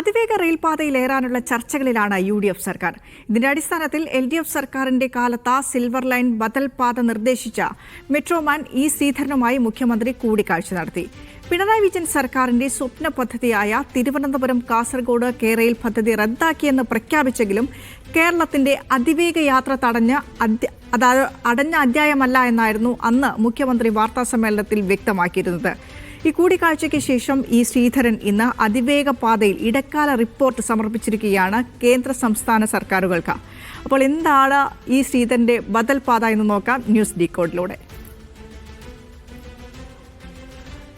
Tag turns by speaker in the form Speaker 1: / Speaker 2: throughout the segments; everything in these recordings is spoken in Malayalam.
Speaker 1: അതിവേഗ റെയിൽപാതയിലേറാനുള്ള ചർച്ചകളിലാണ് UDF സർക്കാർ. ഇതിന്റെ അടിസ്ഥാനത്തിൽ LDF സർക്കാരിന്റെ കാലത്ത് സിൽവർ ലൈൻ ബദൽ പാത നിർദ്ദേശിച്ച മെട്രോമാൻ ഇ ശ്രീധരനുമായി മുഖ്യമന്ത്രി കൂടിക്കാഴ്ച നടത്തി. പിണറായി വിജയൻ സർക്കാരിന്റെ സ്വപ്ന പദ്ധതിയായ തിരുവനന്തപുരം കാസർഗോഡ് കേരയിൽ പദ്ധതി റദ്ദാക്കിയെന്ന് പ്രഖ്യാപിച്ചെങ്കിലും കേരളത്തിന്റെ അതിവേഗ യാത്ര അടഞ്ഞ അധ്യായമല്ല എന്നായിരുന്നു അന്ന് മുഖ്യമന്ത്രി വാർത്താസമ്മേളനത്തിൽ വ്യക്തമാക്കിയിരുന്നത്. ഈ കൂടിക്കാഴ്ചയ്ക്ക് ശേഷം ഇ ശ്രീധരൻ ഇന്ന് അതിവേഗ പാതയിൽ ഇടക്കാല റിപ്പോർട്ട് സമർപ്പിച്ചിരിക്കുകയാണ് കേന്ദ്ര സംസ്ഥാന സർക്കാരുകൾക്ക്. അപ്പോൾ എന്താണ് ഇ ശ്രീധരന്റെ ബദൽ പാത എന്ന് നോക്കാം ന്യൂസ് ഡീകോഡിലൂടെ.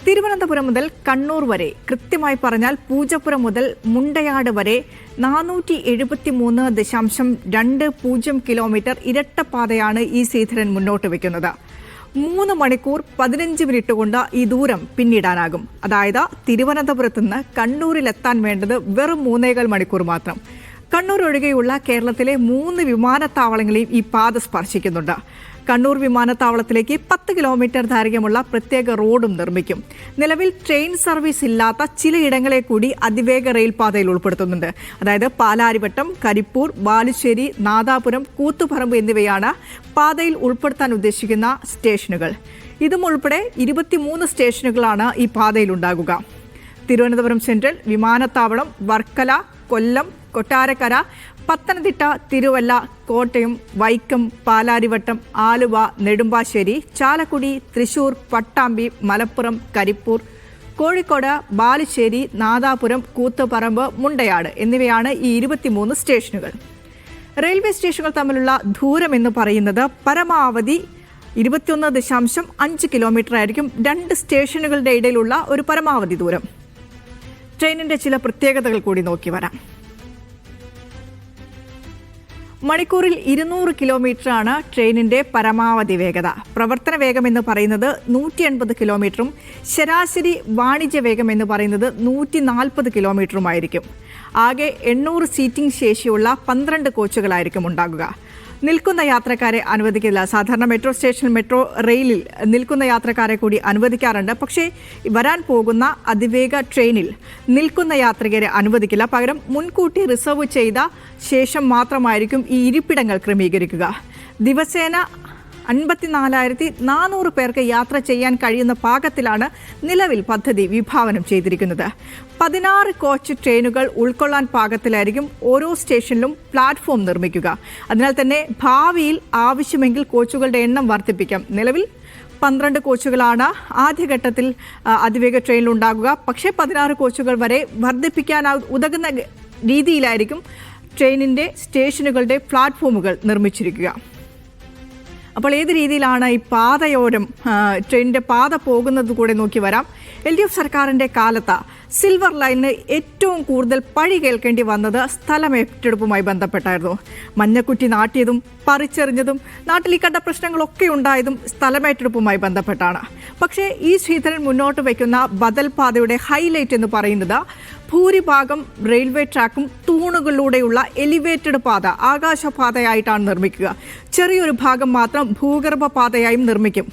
Speaker 1: തിരുവനന്തപുരം മുതൽ കണ്ണൂർ വരെ, കൃത്യമായി പറഞ്ഞാൽ പൂജപ്പുരം മുതൽ മുണ്ടയാട് വരെ 473.20 കിലോമീറ്റർ ഇരട്ടപ്പാതയാണ് ഇ ശ്രീധരൻ മുന്നോട്ട് വയ്ക്കുന്നത്. 3 മണിക്കൂർ 15 മിനിറ്റ് കൊണ്ട് ഈ ദൂരം പിന്നിടാനാകും. അതായത് തിരുവനന്തപുരത്ത് നിന്ന് കണ്ണൂരിലെത്താൻ വേണ്ടത് വെറും 3.25 മണിക്കൂർ മാത്രം. കണ്ണൂർ ഒഴികെയുള്ള കേരളത്തിലെ 3 വിമാനത്താവളങ്ങളെയും ഈ പാത സ്പർശിക്കുന്നുണ്ട്. കണ്ണൂർ വിമാനത്താവളത്തിലേക്ക് 10 കിലോമീറ്റർ ദൈർഘ്യമുള്ള പ്രത്യേക റോഡും നിർമ്മിക്കും. നിലവിൽ ട്രെയിൻ സർവീസ് ഇല്ലാത്ത ചിലയിടങ്ങളെ കൂടി അതിവേഗ റെയിൽപാതയിൽ ഉൾപ്പെടുത്തുന്നുണ്ട്. അതായത് പാലാരിവട്ടം, കരിപ്പൂർ, ബാലുശ്ശേരി, നാദാപുരം, കൂത്തുപറമ്പ് എന്നിവയാണ് പാതയിൽ ഉൾപ്പെടുത്താൻ ഉദ്ദേശിക്കുന്ന സ്റ്റേഷനുകൾ. ഇതും ഉൾപ്പെടെ 23 സ്റ്റേഷനുകളാണ് ഈ പാതയിൽ ഉണ്ടാകുക. തിരുവനന്തപുരം സെൻട്രൽ, വിമാനത്താവളം, വർക്കല, കൊല്ലം, കൊട്ടാരക്കര, പത്തനംതിട്ട, തിരുവല്ല, കോട്ടയം, വൈക്കം, പാലാരിവട്ടം, ആലുവ, നെടുമ്പാശ്ശേരി, ചാലക്കുടി, തൃശൂർ, പട്ടാമ്പി, മലപ്പുറം, കരിപ്പൂർ, കോഴിക്കോട്, ബാലുശ്ശേരി, നാദാപുരം, കൂത്തുപറമ്പ്, മുണ്ടയാട് എന്നിവയാണ് ഈ 23 സ്റ്റേഷനുകൾ. റെയിൽവേ സ്റ്റേഷനുകൾ തമ്മിലുള്ള ദൂരം എന്ന് പറയുന്നത് പരമാവധി 21.5 കിലോമീറ്റർ ആയിരിക്കും. 2 സ്റ്റേഷനുകളുടെ ഇടയിലുള്ള ഒരു പരമാവധി ദൂരം. ട്രെയിനിന്റെ ചില പ്രത്യേകതകൾ കൂടി നോക്കി വരാം. മണിക്കൂറിൽ 200 കിലോമീറ്ററാണ് ട്രെയിനിന്റെ പരമാവധി വേഗത. പ്രവർത്തന വേഗം എന്ന് പറയുന്നത് 180 കിലോമീറ്ററും ശരാശരി വാണിജ്യ വേഗം എന്ന് പറയുന്നത് 140 കിലോമീറ്ററുമായിരിക്കും. ആകെ 800 സീറ്റിംഗ് ശേഷിയുള്ള 12 കോച്ചുകളായിരിക്കും ഉണ്ടാകുക. നിൽക്കുന്ന യാത്രക്കാരെ അനുവദിക്കില്ല. സാധാരണ മെട്രോ സ്റ്റേഷൻ, മെട്രോ റെയിലിൽ നിൽക്കുന്ന യാത്രക്കാരെ കൂടി അനുവദിക്കാറുണ്ട്. പക്ഷേ വരാൻ പോകുന്ന അതിവേഗ ട്രെയിനിൽ നിൽക്കുന്ന യാത്രികരെ അനുവദിക്കില്ല. പകരം മുൻകൂട്ടി റിസർവ് ചെയ്ത ശേഷം മാത്രമായിരിക്കും ഈ ഇരിപ്പിടങ്ങൾ ക്രമീകരിക്കുക. ദിവസേന 54,400 പേർക്ക് യാത്ര ചെയ്യാൻ കഴിയുന്ന പാകത്തിലാണ് നിലവിൽ പദ്ധതി വിഭാവനം ചെയ്തിരിക്കുന്നത്. 16 കോച്ച് ട്രെയിനുകൾ ഉൾക്കൊള്ളാൻ പാകത്തിലായിരിക്കും ഓരോ സ്റ്റേഷനിലും പ്ലാറ്റ്ഫോം നിർമ്മിക്കുക. അതിനാൽ തന്നെ ഭാവിയിൽ ആവശ്യമെങ്കിൽ കോച്ചുകളുടെ എണ്ണം വർദ്ധിപ്പിക്കാം. നിലവിൽ 12 കോച്ചുകളാണ് ആദ്യഘട്ടത്തിൽ അതിവേഗ ട്രെയിനിൽ ഉണ്ടാകുക. പക്ഷേ 16 കോച്ചുകൾ വരെ വർദ്ധിപ്പിക്കാൻ ഉതകുന്ന രീതിയിലായിരിക്കും ട്രെയിനിൻ്റെ സ്റ്റേഷനുകളുടെ പ്ലാറ്റ്ഫോമുകൾ നിർമ്മിച്ചിരിക്കുക. അപ്പോൾ ഏത് രീതിയിലാണ് ഈ പാതയോരം ട്രെയിനിൻ്റെ പാത പോകുന്നത് കൂടെ നോക്കി വരാം. LDF സർക്കാരിൻ്റെ കാലത്ത് സിൽവർ ലൈനിന് ഏറ്റവും കൂടുതൽ പഴി കേൾക്കേണ്ടി വന്നത് സ്ഥലമേറ്റെടുപ്പുമായി ബന്ധപ്പെട്ടായിരുന്നു. മഞ്ഞക്കുറ്റി നാട്ടിയതും പറിച്ചെറിഞ്ഞതും നാട്ടിൽ ഈ കണ്ട പ്രശ്നങ്ങളൊക്കെ ഉണ്ടായതും സ്ഥലമേറ്റെടുപ്പുമായി ബന്ധപ്പെട്ടാണ്. പക്ഷേ ഈ ശ്രീധരൻ മുന്നോട്ട് വയ്ക്കുന്ന ബദൽ പാതയുടെ ഹൈലൈറ്റ് എന്ന് പറയുന്നത് ഭൂരിഭാഗം റെയിൽവേ ട്രാക്കും തൂണുകളിലൂടെയുള്ള എലിവേറ്റഡ് പാത, ആകാശപാതയായിട്ടാണ് നിർമ്മിക്കുക. ചെറിയൊരു ഭാഗം മാത്രം ഭൂഗർഭ പാതയായും നിർമ്മിക്കും.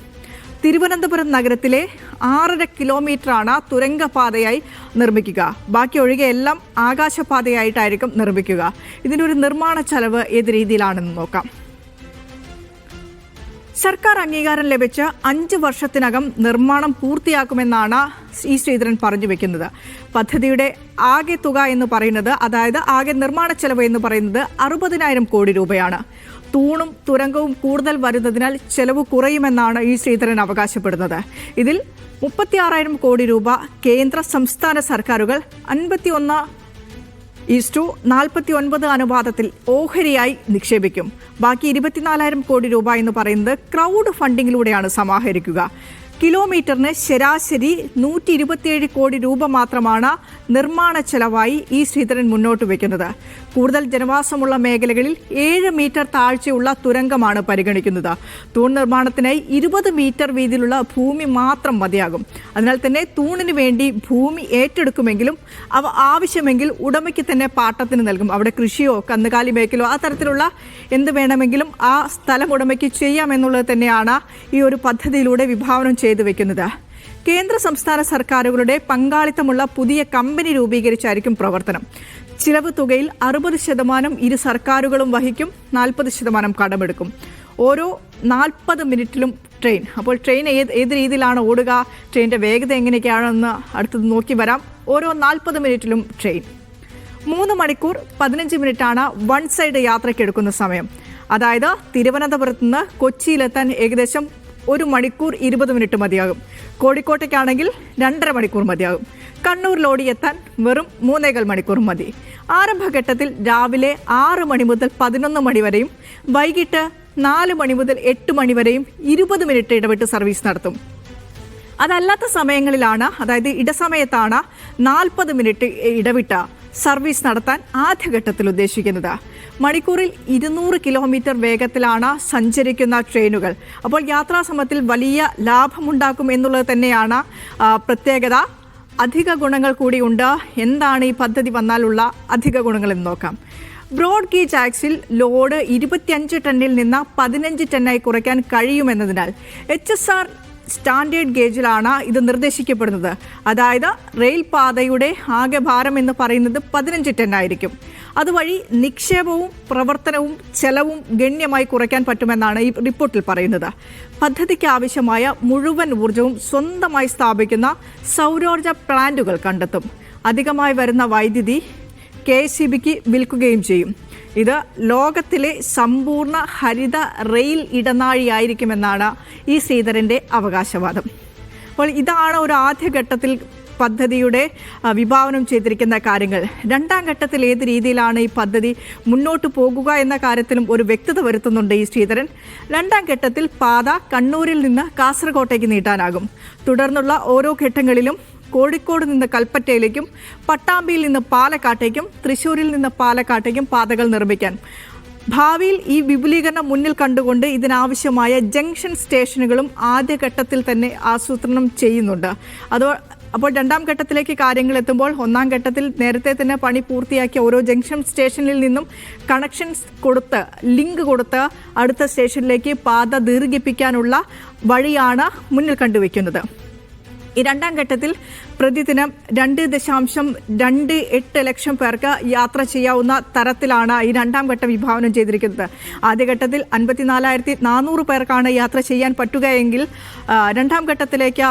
Speaker 1: തിരുവനന്തപുരം നഗരത്തിലെ 6.5 കിലോമീറ്ററാണ് തുരങ്കപാതയായി നിർമ്മിക്കുക. ബാക്കി ഒഴികെ എല്ലാം ആകാശപാതയായിട്ടായിരിക്കും നിർമ്മിക്കുക. ഇതിൻ്റെ ഒരു നിർമ്മാണ ചെലവ് ഏത് രീതിയിലാണെന്ന് നോക്കാം. സർക്കാർ അംഗീകാരം ലഭിച്ച് 5 വർഷത്തിനകം നിർമ്മാണം പൂർത്തിയാക്കുമെന്നാണ് ഇ ശ്രീധരൻ പറഞ്ഞു വെക്കുന്നത്. പദ്ധതിയുടെ ആകെ തുക എന്ന് പറയുന്നത്, അതായത് ആകെ നിർമ്മാണ ചെലവ് എന്ന് പറയുന്നത് 60,000 കോടി രൂപയാണ്. തൂണും തുരങ്കവും കൂടുതൽ വരുന്നതിനാൽ ചെലവ് കുറയുമെന്നാണ് ഇ ശ്രീധരൻ അവകാശപ്പെടുന്നത്. ഇതിൽ 36,000 കോടി രൂപ കേന്ദ്ര സംസ്ഥാന സർക്കാരുകൾ 51:49 അനുപാതത്തിൽ ഓഹരിയായി നിക്ഷേപിക്കും. ബാക്കി 24,000 കോടി രൂപ എന്ന് പറയുന്നത് ക്രൗഡ് ഫണ്ടിങ്ങിലൂടെയാണ് സമാഹരിക്കുക. കിലോമീറ്ററിന് ശരാശരി 127 കോടി രൂപ മാത്രമാണ് നിർമ്മാണ ചെലവായി ഇ ശ്രീധരൻ മുന്നോട്ട് വയ്ക്കുന്നത്. കൂടുതൽ ജനവാസമുള്ള മേഖലകളിൽ 7 മീറ്റർ താഴ്ചയുള്ള തുരങ്കമാണ് പരിഗണിക്കുന്നത്. തൂൺ നിർമ്മാണത്തിനായി 20 മീറ്റർ വീതിയിലുള്ള ഭൂമി മാത്രം മതിയാകും. അതിനാൽ തന്നെ തൂണിന് വേണ്ടി ഭൂമി ഏറ്റെടുക്കുമെങ്കിലും അവ ആവശ്യമെങ്കിൽ ഉടമയ്ക്ക് തന്നെ പാട്ടത്തിന് നൽകും. അവിടെ കൃഷിയോ കന്നുകാലി മേഖലയോ ആ തരത്തിലുള്ള എന്ത് വേണമെങ്കിലും ആ സ്ഥലം ഉടമയ്ക്ക് ചെയ്യാമെന്നുള്ളത് തന്നെയാണ് ഈ ഒരു പദ്ധതിയിലൂടെ വിഭാവനം ചെയ്തു വെക്കുന്നത്. കേന്ദ്ര സംസ്ഥാന സർക്കാരുകളുടെ പങ്കാളിത്തമുള്ള പുതിയ കമ്പനി രൂപീകരിച്ചായിരിക്കും പ്രവർത്തനം. ചിലവ് തുകയിൽ 60% ഇരു സർക്കാരുകളും വഹിക്കും, 40% കടമെടുക്കും. ഓരോ 40 മിനിറ്റിലും ട്രെയിൻ. അപ്പോൾ ട്രെയിൻ ഏത് രീതിയിലാണ് ഓടുക, ട്രെയിനിൻ്റെ വേഗത എങ്ങനെയൊക്കെയാണെന്ന് അടുത്തത് നോക്കി വരാം. ഓരോ 40 മിനിറ്റിലും ട്രെയിൻ. 3 മണിക്കൂർ 15 മിനിറ്റാണ് വൺ സൈഡ് യാത്രയ്ക്ക് എടുക്കുന്ന സമയം. അതായത് തിരുവനന്തപുരത്ത് നിന്ന് കൊച്ചിയിലെത്താൻ ഏകദേശം 1 മണിക്കൂർ 20 മിനിറ്റ് മതിയാകും. കോഴിക്കോട്ടേക്കാണെങ്കിൽ 2.5 മണിക്കൂർ മതിയാകും. കണ്ണൂരിലോടി എത്താൻ വെറും 3.25 മണിക്കൂർ മതി. ആരംഭഘട്ടത്തിൽ രാവിലെ 6 മണി മുതൽ 11 മണി വരെയും വൈകിട്ട് 4 മണി മുതൽ 8 മണി വരെയും 20 മിനിറ്റ് ഇടവിട്ട് സർവീസ് നടത്തും. അതല്ലാത്ത സമയങ്ങളിലാണ്, അതായത് ഇടസമയത്താണ് 40 മിനിറ്റ് ഇടവിട്ട സർവീസ് നടത്താൻ ആദ്യഘട്ടത്തിൽ ഉദ്ദേശിക്കുന്നത്. മണിക്കൂറിൽ 200 കിലോമീറ്റർ വേഗത്തിലാണ് സഞ്ചരിക്കുന്ന ട്രെയിനുകൾ. അപ്പോൾ യാത്രാസമയത്തിൽ വലിയ ലാഭമുണ്ടാക്കും എന്നുള്ളത് തന്നെയാണ് പ്രത്യേകത. അധിക ഗുണങ്ങൾ കൂടിയുണ്ട്. എന്താണ് ഈ പദ്ധതി വന്നാലുള്ള അധിക ഗുണങ്ങൾ എന്ന് നോക്കാം. ബ്രോഡ് ഗേജ് ആക്സിൽ ലോഡ് 25 ടണ്ണിൽ നിന്ന് 15 ടണ്ണായി കുറയ്ക്കാൻ കഴിയുമെന്നതിനാൽ HSR സ്റ്റാൻഡേർഡ് ഗേജിലാണ് ഇത് നിർദ്ദേശിക്കപ്പെടുന്നത്. അതായത് റെയിൽ പാതയുടെ ആകെ ഭാരം എന്ന് പറയുന്നത് 15 ടണ്ണായിരിക്കും. അതുവഴി നിക്ഷേപവും പ്രവർത്തനവും ചെലവും ഗണ്യമായി കുറയ്ക്കാൻ പറ്റുമെന്നാണ് ഈ റിപ്പോർട്ടിൽ പറയുന്നത്. പദ്ധതിക്ക് ആവശ്യമായ മുഴുവൻ ഊർജവും സ്വന്തമായി സ്ഥാപിക്കുന്ന സൗരോർജ പ്ലാന്റുകൾ കണ്ടെത്തും. അധികമായി വരുന്ന വൈദ്യുതി KSEBക്ക് വിൽക്കുകയും ചെയ്യും. ഇത് ലോകത്തിലെ സമ്പൂർണ്ണ ഹരിത റെയിൽ ഇടനാഴിയായിരിക്കുമെന്നാണ് ഈ ശ്രീധരൻ്റെ അവകാശവാദം. അപ്പോൾ ഇതാണ് ഒരു ആദ്യഘട്ടത്തിൽ പദ്ധതിയുടെ വിഭാവനം ചെയ്തിരിക്കുന്ന കാര്യങ്ങൾ. രണ്ടാം ഘട്ടത്തിൽ ഏത് രീതിയിലാണ് ഈ പദ്ധതി മുന്നോട്ട് പോകുക എന്ന കാര്യത്തിലും ഒരു വ്യക്തത വരുത്തുന്നുണ്ട് ഈ ശ്രീധരൻ. രണ്ടാം ഘട്ടത്തിൽ പാത കണ്ണൂരിൽ നിന്ന് കാസർഗോട്ടേക്ക് നീട്ടാനാകും. തുടർന്നുള്ള ഓരോ ഘട്ടങ്ങളിലും കോഴിക്കോട് നിന്ന് കൽപ്പറ്റയിലേക്കും പട്ടാമ്പിയിൽ നിന്ന് പാലക്കാട്ടേക്കും തൃശ്ശൂരിൽ നിന്ന് പാലക്കാട്ടേക്കും പാതകൾ നിർമ്മിക്കാൻ ഭാവിയിൽ ഈ വിപുലീകരണം മുന്നിൽ കണ്ടുകൊണ്ട് ഇതിനാവശ്യമായ ജംഗ്ഷൻ സ്റ്റേഷനുകളും ആദ്യഘട്ടത്തിൽ തന്നെ ആസൂത്രണം ചെയ്യുന്നുണ്ട്. അപ്പോൾ രണ്ടാം ഘട്ടത്തിലേക്ക് കാര്യങ്ങൾ എത്തുമ്പോൾ ഒന്നാം ഘട്ടത്തിൽ നേരത്തെ തന്നെ പണി പൂർത്തിയാക്കിയ ഓരോ ജംഗ്ഷൻ സ്റ്റേഷനിൽ നിന്നും കണക്ഷൻസ് കൊടുത്ത് ലിങ്ക് കൊടുത്ത് അടുത്ത സ്റ്റേഷനിലേക്ക് പാത ദീർഘിപ്പിക്കാനുള്ള വഴിയാണ് മുന്നിൽ കണ്ടുവയ്ക്കുന്നത്. ഈ രണ്ടാം ഘട്ടത്തിൽ പ്രതിദിനം 2.28 ലക്ഷം പേർക്ക് യാത്ര ചെയ്യാവുന്ന തരത്തിലാണ് ഈ രണ്ടാം ഘട്ടം വിഭാവനം ചെയ്തിരിക്കുന്നത്. ആദ്യഘട്ടത്തിൽ 54,400 പേർക്കാണ് യാത്ര ചെയ്യാൻ പറ്റുകയെങ്കിൽ രണ്ടാം ഘട്ടത്തിലേക്ക്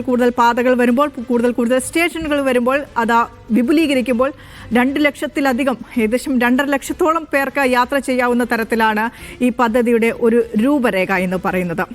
Speaker 1: കൂടുതൽ പാതകൾ വരുമ്പോൾ, കൂടുതൽ സ്റ്റേഷനുകൾ വരുമ്പോൾ, അത് വിപുലീകരിക്കുമ്പോൾ 2 ലക്ഷത്തിലധികം, ഏകദേശം 2.5 ലക്ഷത്തോളം പേർക്ക് യാത്ര ചെയ്യാവുന്ന തരത്തിലാണ് ഈ പദ്ധതിയുടെ ഒരു രൂപരേഖ എന്ന് പറയുന്നത്.